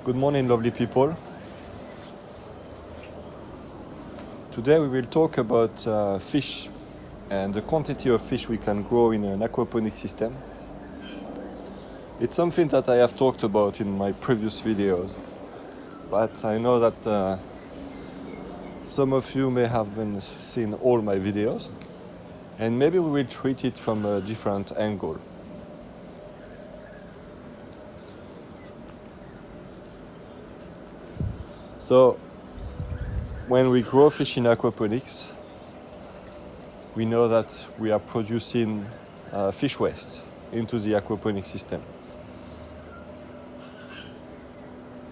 Good morning, lovely people. Today we will talk about fish and the quantity of fish we can grow in an aquaponic system. It's something that I have talked about in my previous videos, but I know that some of you may haven't seen all my videos, and maybe we will treat it from a different angle. So, when we grow fish in aquaponics, we know that we are producing fish waste into the aquaponic system.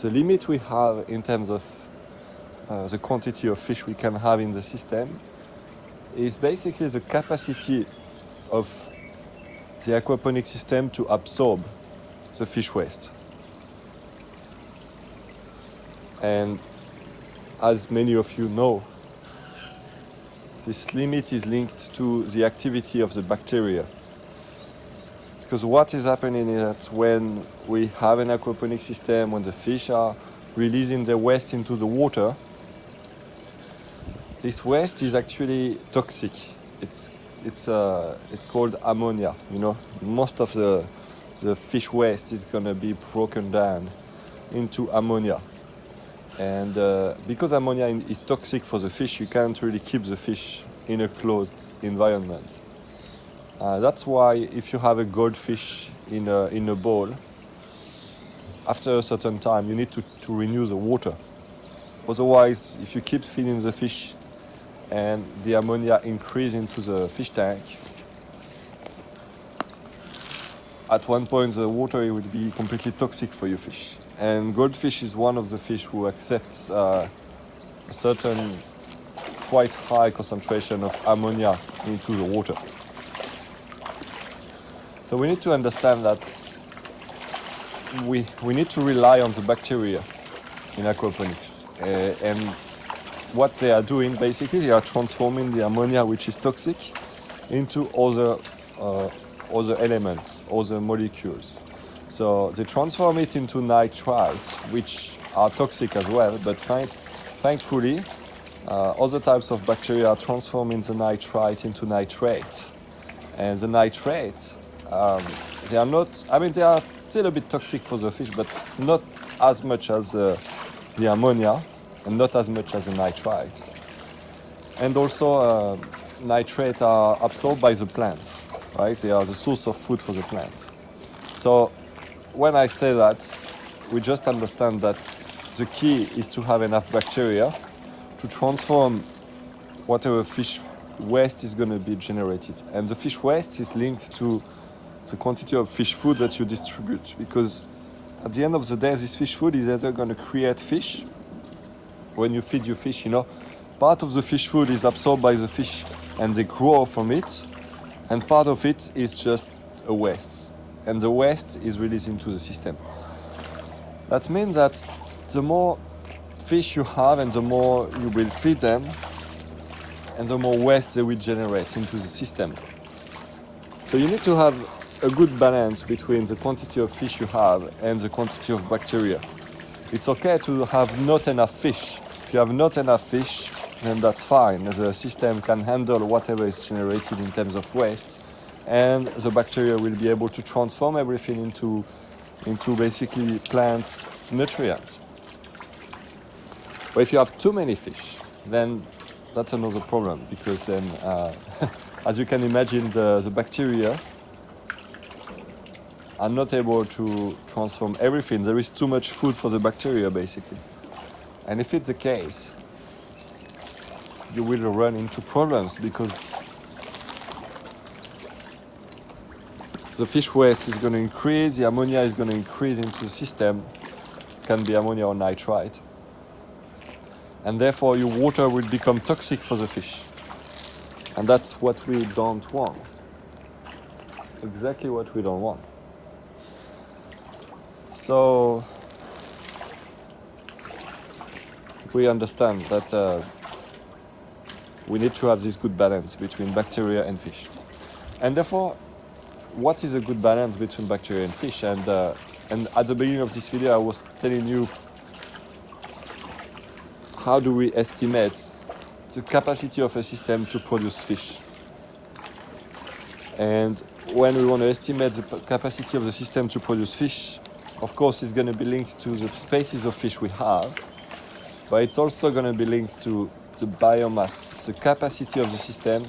The limit we have in terms of the quantity of fish we can have in the system is basically the capacity of the aquaponic system to absorb the fish waste. And as many of you know, this limit is linked to the activity of the bacteria. Because what is happening is that when we have an aquaponic system, when the fish are releasing their waste into the water, this waste is actually toxic. It's called ammonia. You know, most of the fish waste is going to be broken down into ammonia. And because ammonia is toxic for the fish, you can't really keep the fish in a closed environment. That's why if you have a goldfish in a bowl, after a certain time you need to renew the water. Otherwise, if you keep feeding the fish and the ammonia increase into the fish tank, at one point the water will be completely toxic for your fish. And goldfish is one of the fish who accepts a certain quite high concentration of ammonia into the water. So we need to understand that we need to rely on the bacteria in aquaponics. And what they are doing, basically, they are transforming the ammonia, which is toxic, into other elements, other molecules. So they transform it into nitrites, which are toxic as well, but thankfully, other types of bacteria are transforming the nitrite into nitrate. And the nitrates, they are still a bit toxic for the fish, but not as much as the ammonia, and not as much as the nitrite. And also, nitrates are absorbed by the plants, right? They are the source of food for the plants. So, when I say that, we just understand that the key is to have enough bacteria to transform whatever fish waste is going to be generated. And the fish waste is linked to the quantity of fish food that you distribute. Because at the end of the day, this fish food is either going to create fish. When you feed your fish, part of the fish food is absorbed by the fish and they grow from it. And part of it is just a waste. And the waste is released into the system. That means that the more fish you have and the more you will feed them, and the more waste they will generate into the system. So you need to have a good balance between the quantity of fish you have and the quantity of bacteria. It's okay to have not enough fish. If you have not enough fish, then that's fine. The system can handle whatever is generated in terms of waste, and the bacteria will be able to transform everything into basically plants' nutrients. But if you have too many fish, then that's another problem, because then, as you can imagine, the bacteria are not able to transform everything. There is too much food for the bacteria, basically. And if it's the case, you will run into problems, because the fish waste is going to increase, the ammonia is going to increase into the system. It can be ammonia or nitrite. And therefore your water will become toxic for the fish. And that's what we don't want. Exactly what we don't want. So we understand that we need to have this good balance between bacteria and fish. And therefore, what is a good balance between bacteria and fish? And at the beginning of this video, I was telling you how do we estimate the capacity of a system to produce fish. And when we want to estimate the capacity of the system to produce fish, of course, it's going to be linked to the species of fish we have, but it's also going to be linked to the biomass, the capacity of the system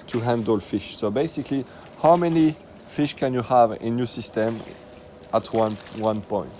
to handle fish. So basically, how many fish can you have in your system at one point?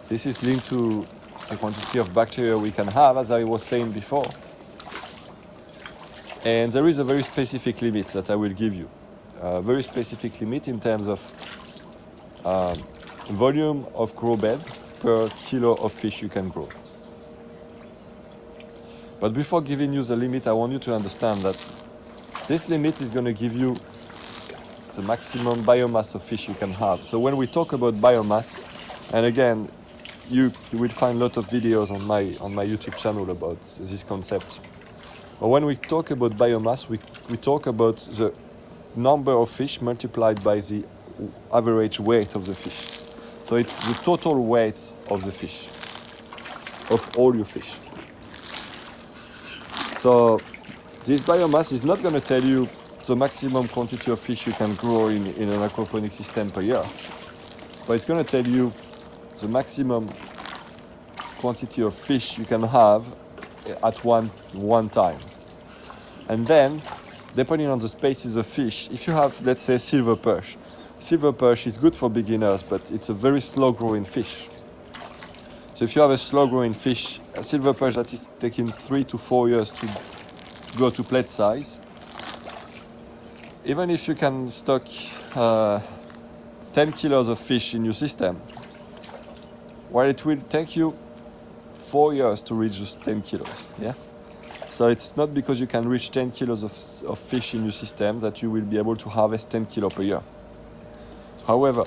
This is linked to the quantity of bacteria we can have, as I was saying before. And there is a very specific limit that I will give you. A very specific limit in terms of volume of grow bed per kilo of fish you can grow. But before giving you the limit, I want you to understand that this limit is going to give you the maximum biomass of fish you can have. So when we talk about biomass, and again, you will find a lot of videos on my YouTube channel about this concept. But when we talk about biomass, we talk about the number of fish multiplied by the average weight of the fish. So it's the total weight of the fish, of all your fish. So this biomass is not going to tell you the maximum quantity of fish you can grow in an aquaponic system per year, but it's going to tell you the maximum quantity of fish you can have at one time. And then, depending on the species of fish, if you have, let's say, silver perch is good for beginners, but it's a very slow growing fish. So if you have a slow growing fish, a silver perch that is taking 3 to 4 years to go to plate size, even if you can stock 10 kilos of fish in your system, well, it will take you 4 years to reach those 10 kilos, yeah? So it's not because you can reach 10 kilos of fish in your system that you will be able to harvest 10 kilos per year. However,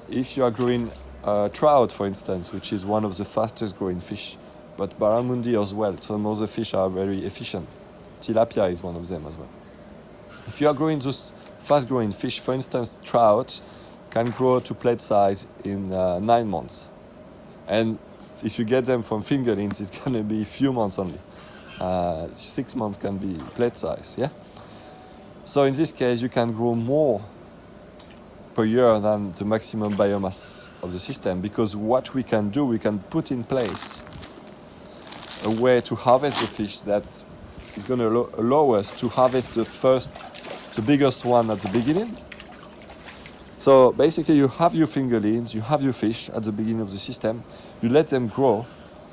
if you are growing trout, for instance, which is one of the fastest growing fish, but barramundi as well, some other fish are very efficient. Tilapia is one of them as well. If you are growing those fast growing fish, for instance, trout can grow to plate size in 9 months. And if you get them from fingerlings, it's going to be a few months only. 6 months can be plate size, yeah? So in this case, you can grow more per year than the maximum biomass of the system, because what we can do, we can put in place a way to harvest the fish that is going to allow us to harvest the biggest one at the beginning. So basically, you have your fingerlings, you have your fish at the beginning of the system, you let them grow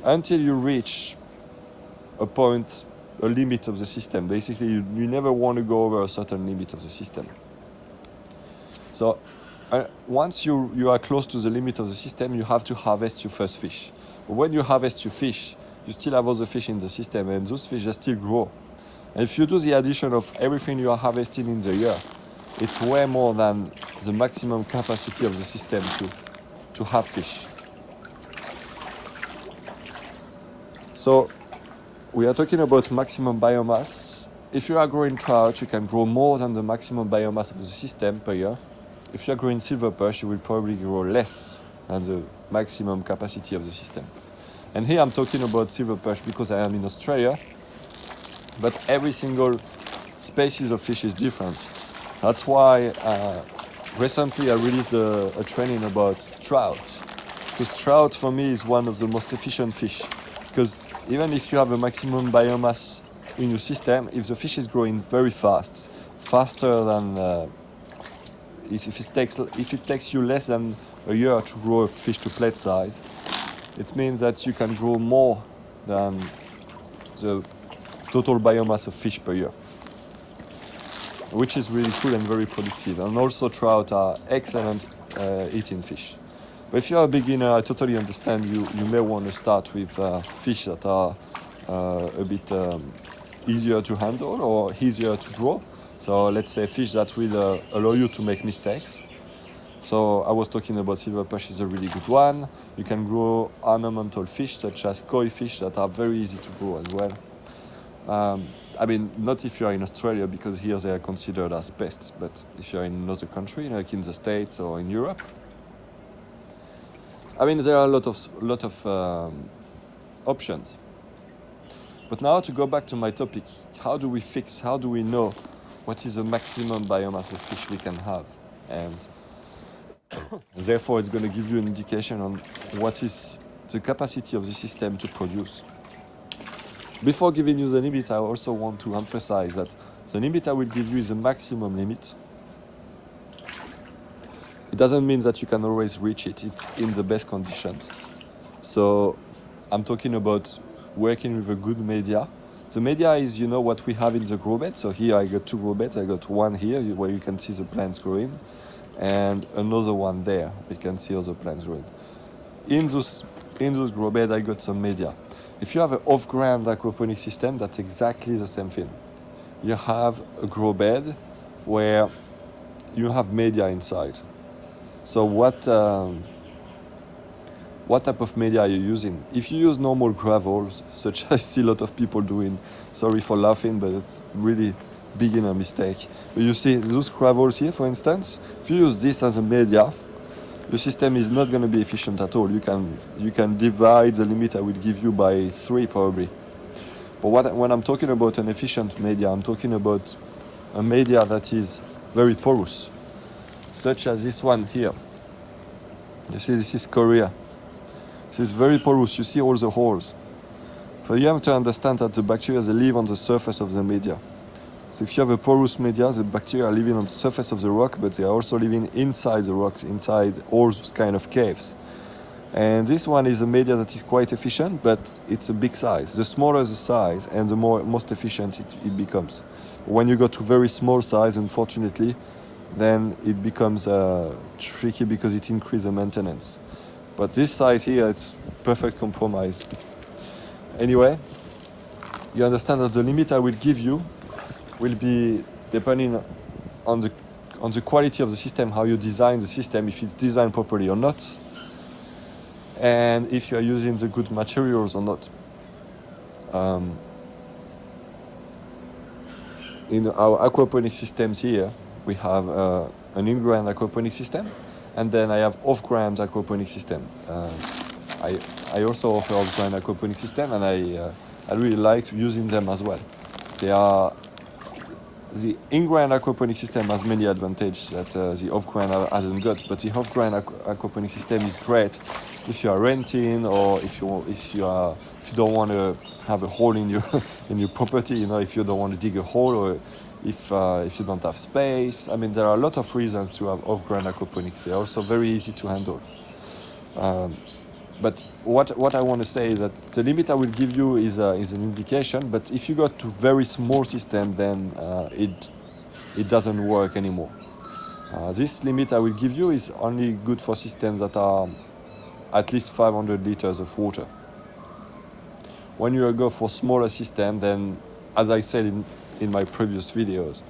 until you reach a limit of the system. Basically, you never want to go over a certain limit of the system. So once you are close to the limit of the system, you have to harvest your first fish. But when you harvest your fish, you still have other fish in the system, and those fish just still grow. And if you do the addition of everything you are harvesting in the year, it's way more than the maximum capacity of the system to have fish. So we are talking about maximum biomass. If you are growing trout, you can grow more than the maximum biomass of the system per year. If you are growing silver perch, you will probably grow less than the maximum capacity of the system. And here I'm talking about silver perch because I am in Australia, but every single species of fish is different. That's why recently I released a training about trout, because trout for me is one of the most efficient fish, because even if you have a maximum biomass in your system, if the fish is growing very fast, faster than if it takes you less than a year to grow a fish to plate size, it means that you can grow more than the total biomass of fish per year, which is really cool and very productive. And also trout are excellent eating fish. But if you're a beginner, I totally understand you may want to start with fish that are a bit easier to handle or easier to grow. So let's say fish that will allow you to make mistakes. So I was talking about silver perch is a really good one. You can grow ornamental fish such as koi fish that are very easy to grow as well. I mean, not if you are in Australia, because here they are considered as pests, but if you're in another country, like in the States or in Europe, I mean, there are a lot of options. But now to go back to my topic, how do we know what is the maximum biomass of fish we can have? And therefore, it's going to give you an indication on what is the capacity of the system to produce. Before giving you the limit, I also want to emphasize that the limit I will give you is a maximum limit. It doesn't mean that you can always reach it. It's in the best conditions. So I'm talking about working with a good media. The media is, you know, what we have in the grow bed. So here I got 2 grow beds. I got one here where you can see the plants growing, and another one there. You can see all the plants growing. In those grow beds, I got some media. If you have an off-ground aquaponics system, that's exactly the same thing. You have a grow bed where you have media inside. So what type of media are you using? If you use normal gravel, such as I see a lot of people doing, sorry for laughing, but it's really beginner mistake. But you see those gravels here, for instance, if you use this as a media, the system is not going to be efficient at all. You can divide the limit I will give you by 3 probably. But when I'm talking about an efficient media, I'm talking about a media that is very porous, such as this one here. You see, this is Korea. This is very porous. You see all the holes. So you have to understand that the bacteria, they live on the surface of the media. So if you have a porous media, the bacteria are living on the surface of the rock, but they are also living inside the rocks, inside all those kind of caves. And this one is a media that is quite efficient, but it's a big size. The smaller the size, and the most efficient it becomes. When you go to very small size, unfortunately, then it becomes tricky because it increases the maintenance. But this size here, it's perfect compromise. Anyway, you understand that the limit I will give you will be depending on the quality of the system, how you design the system, if it's designed properly or not, and if you are using the good materials or not. In our aquaponic systems here, we have an in-ground aquaponic system, and then I have off-ground aquaponic system. I also offer off-ground aquaponic system, and I really like using them as well. The in-ground aquaponic system has many advantages that the off-ground hasn't got, but the off-ground aquaponic system is great if you are renting, or if you don't want to have a hole in your property, you know, if you don't want to dig a hole, or if you don't have space. I mean, there are a lot of reasons to have off-ground aquaponics. They're also very easy to handle. But what I want to say is that the limit I will give you is an indication, but if you go to very small system, then it doesn't work anymore. This limit I will give you is only good for systems that are at least 500 liters of water. When you go for smaller system, then, as I said in my previous videos,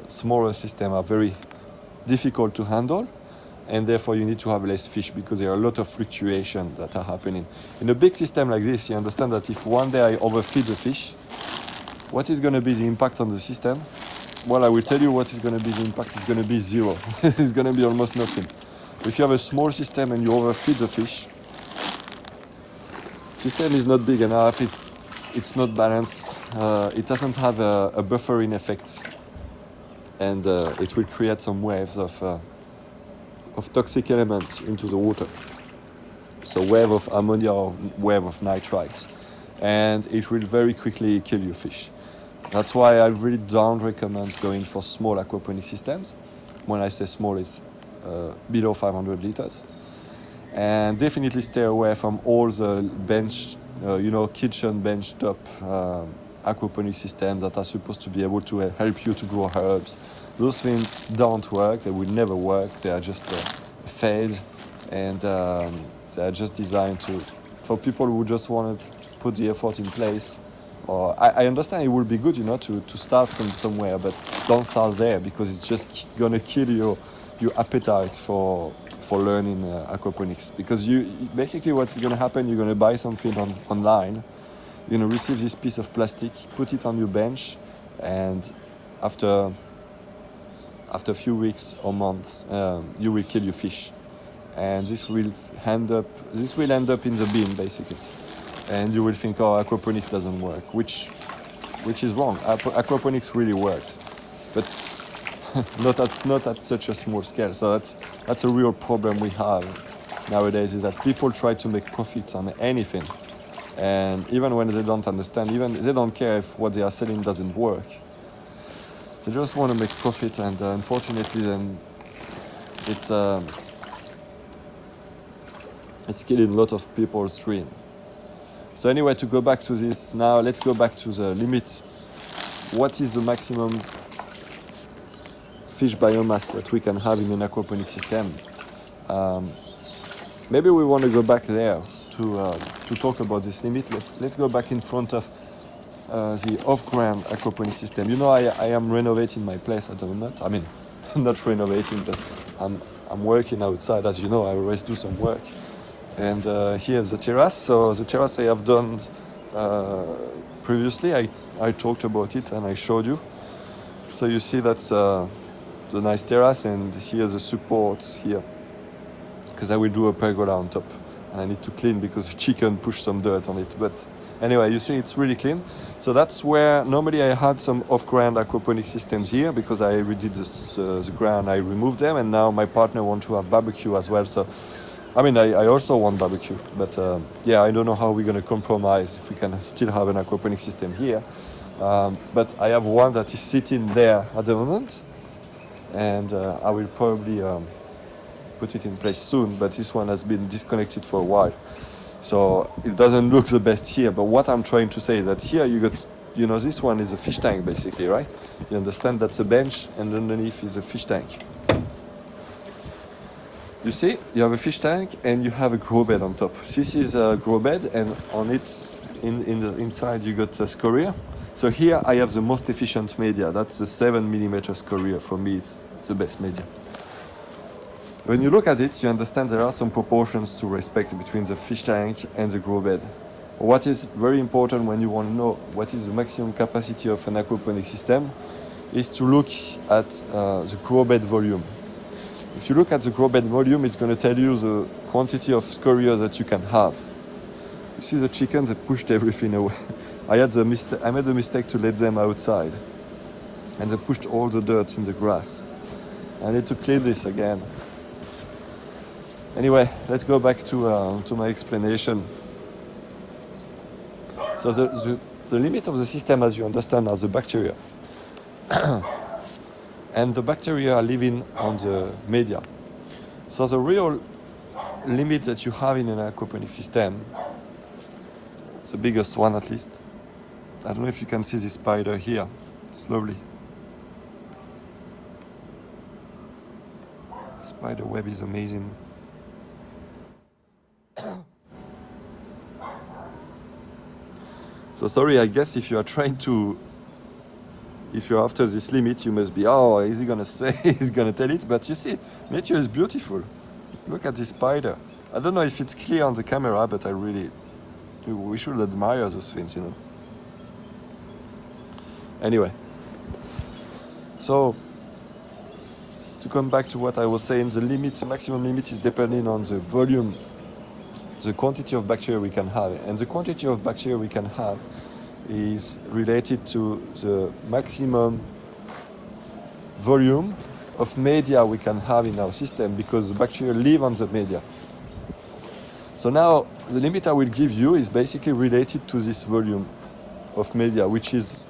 smaller systems are very difficult to handle, and therefore you need to have less fish because there are a lot of fluctuations that are happening. In a big system like this, you understand that if one day I overfeed the fish, what is going to be the impact on the system? Well, I will tell you what is going to be the impact. It's going to be 0. It's going to be almost nothing. If you have a small system and you overfeed the fish, system is not big enough, it's not balanced, it doesn't have a buffering effect, and it will create some waves of toxic elements into the water. So wave of ammonia or wave of nitrites, and it will very quickly kill your fish. That's why I really don't recommend going for small aquaponic systems. When I say small, it's below 500 liters. And definitely stay away from all the bench, kitchen bench top aquaponic systems that are supposed to be able to help you to grow herbs. Those things don't work. They will never work. They are just a phase, and they are just designed for people who just want to put the effort in place. Or I understand it would be good, to start somewhere, but don't start there, because it's just gonna kill your appetite for learning aquaponics. Because you basically, what's gonna happen, you're gonna buy something online, You're gonna receive this piece of plastic, put it on your bench, and after a few weeks or months, you will kill your fish, and this will end up in the bin basically, and you will think, oh, aquaponics doesn't work, which is wrong. Aquaponics really works, but not at such a small scale. So that's a real problem we have nowadays, is that people try to make profit on anything, and even when they don't understand, even they don't care if what they are selling doesn't work. They just want to make profit, and unfortunately, then it's killing a lot of people's dream. So anyway, to go back to this now, let's go back to the limits. What is the maximum fish biomass that we can have in an aquaponic system? Maybe we want to go back there to talk about this limit. Let's go back in front of the off-ground aquaponic system. You know, I am renovating my place at the moment. I mean, not renovating, but I'm working outside. As you know, I always do some work. And here's the terrace. So the terrace I have done previously. I talked about it and I showed you. So you see that's the nice terrace, and here's the supports here, because I will do a pergola on top. And I need to clean because the chicken pushed some dirt on it. But anyway, you see it's really clean. So that's where normally I had some off-ground aquaponic systems here, because I redid the ground, I removed them, and now my partner wants to have barbecue as well. So, I mean, I also want barbecue, but yeah, I don't know how we're going to compromise if we can still have an aquaponic system here. But I have one that is sitting there at the moment, and I will probably put it in place soon, but this one has been disconnected for a while. So it doesn't look the best here, but what I'm trying to say is that here you got, you know, this one is a fish tank basically, right? You understand that's a bench, and underneath is a fish tank. You see, you have a fish tank and you have a grow bed on top. This is a grow bed, and on it, in the inside, you got a scoria. So here I have the most efficient media. That's the 7mm scoria. For me, it's the best media. When you look at it, you understand there are some proportions to respect between the fish tank and the grow bed. What is very important when you want to know what is the maximum capacity of an aquaponic system is to look at the grow bed volume. If you look at the grow bed volume, it's going to tell you the quantity of scoria that you can have. You see the chickens, they pushed everything away. I made the mistake to let them outside, and they pushed all the dirt in the grass. I need to clean this again. Anyway, let's go back to my explanation. So the limit of the system, as you understand, are the bacteria. And the bacteria are living on the media. So the real limit that you have in an aquaponic system, the biggest one at least, I don't know if you can see this spider here, slowly. Spider web is amazing. So sorry, I guess if you are if you're after this limit, you must be, oh, is he gonna say, he's gonna tell it? But you see, nature is beautiful. Look at this spider. I don't know if it's clear on the camera, but we should admire those things, you know. Anyway, so to come back to what I was saying, the maximum limit is depending on the volume, the quantity of bacteria we can have. And the quantity of bacteria we can have is related to the maximum volume of media we can have in our system, because the bacteria live on the media. So now the limit I will give you is basically related to this volume of media, which is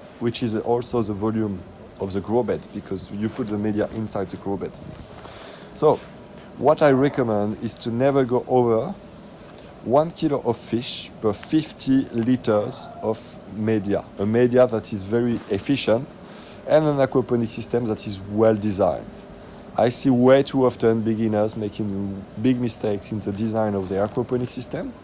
also the volume of the grow bed, because you put the media inside the grow bed. So what I recommend is to never go over 1 kilo of fish per 50 liters of media, a media that is very efficient, and an aquaponic system that is well designed. I see way too often beginners making big mistakes in the design of the aquaponic system,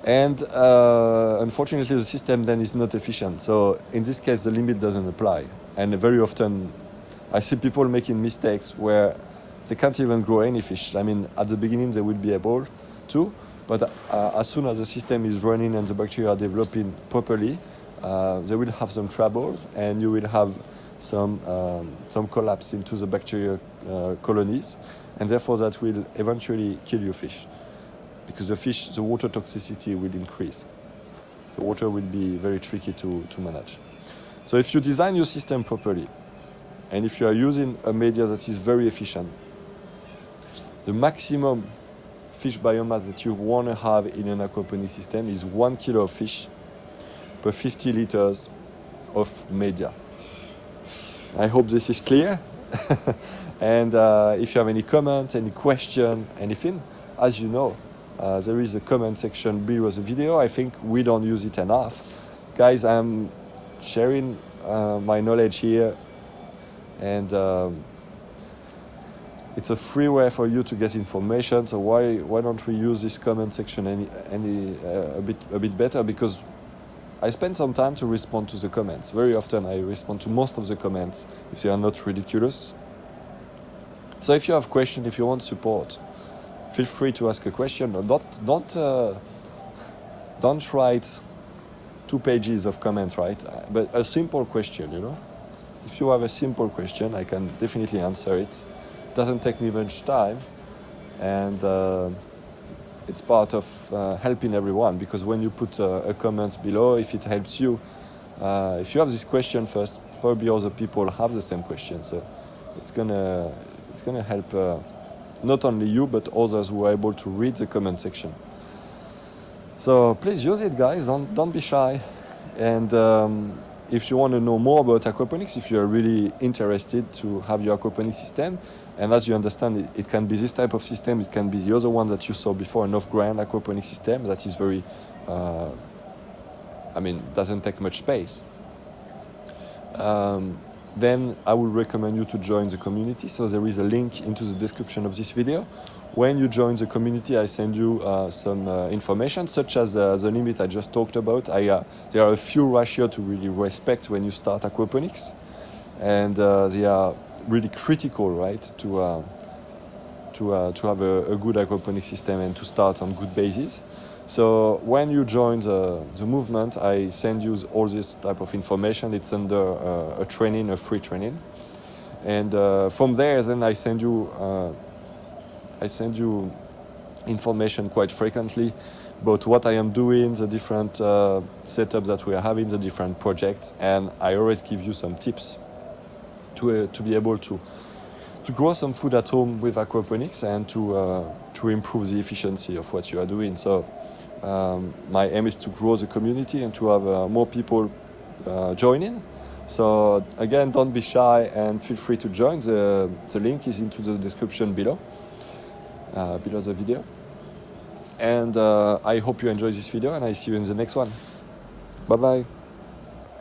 and unfortunately the system then is not efficient. So in this case the limit doesn't apply, and very often I see people making mistakes where they can't even grow any fish. I mean, at the beginning they will be able to, But as soon as the system is running and the bacteria are developing properly, they will have some troubles, and you will have some collapse into the bacteria colonies, and therefore that will eventually kill your fish, because the water toxicity will increase. The water will be very tricky to manage. So if you design your system properly, and if you are using a media that is very efficient, the maximum fish biomass that you want to have in an aquaponics system is 1 kilo of fish per 50 liters of media. I hope this is clear. And if you have any comment, any question, anything, as you know, there is a comment section below the video. I think we don't use it enough. Guys, I'm sharing my knowledge here, and it's a free way for you to get information. So why don't we use this comment section a bit better? Because I spend some time to respond to the comments. Very often I respond to most of the comments if they are not ridiculous. So if you have questions, if you want support, feel free to ask a question. Don't write 2 pages of comments, right? But a simple question, you know. If you have a simple question, I can definitely answer it. It doesn't take me much time, and it's part of helping everyone, because when you put a comment below, if it helps you, if you have this question first, probably other people have the same question. So it's gonna help not only you, but others who are able to read the comment section. So please use it, guys. Don't be shy. And if you want to know more about aquaponics, if you are really interested to have your aquaponics system, and as you understand, it can be this type of system, it can be the other one that you saw before, an off-ground aquaponics system that is very, doesn't take much space. Then I would recommend you to join the community. So there is a link into the description of this video. When you join the community, I send you some information, such as the limit I just talked about. There are a few ratios to really respect when you start aquaponics, and they are really critical, right, to have a good aquaponics system and to start on good basis. So when you join the movement, I send you all this type of information. It's under a free training, and from there, then I send you information quite frequently about what I am doing, the different setups that we are having, the different projects, and I always give you some tips to be able to grow some food at home with aquaponics, and to improve the efficiency of what you are doing. So my aim is to grow the community and to have more people joining. So again, don't be shy and feel free to join. The link is into the description below the video. And I hope you enjoy this video, and I see you in the next one. Bye bye.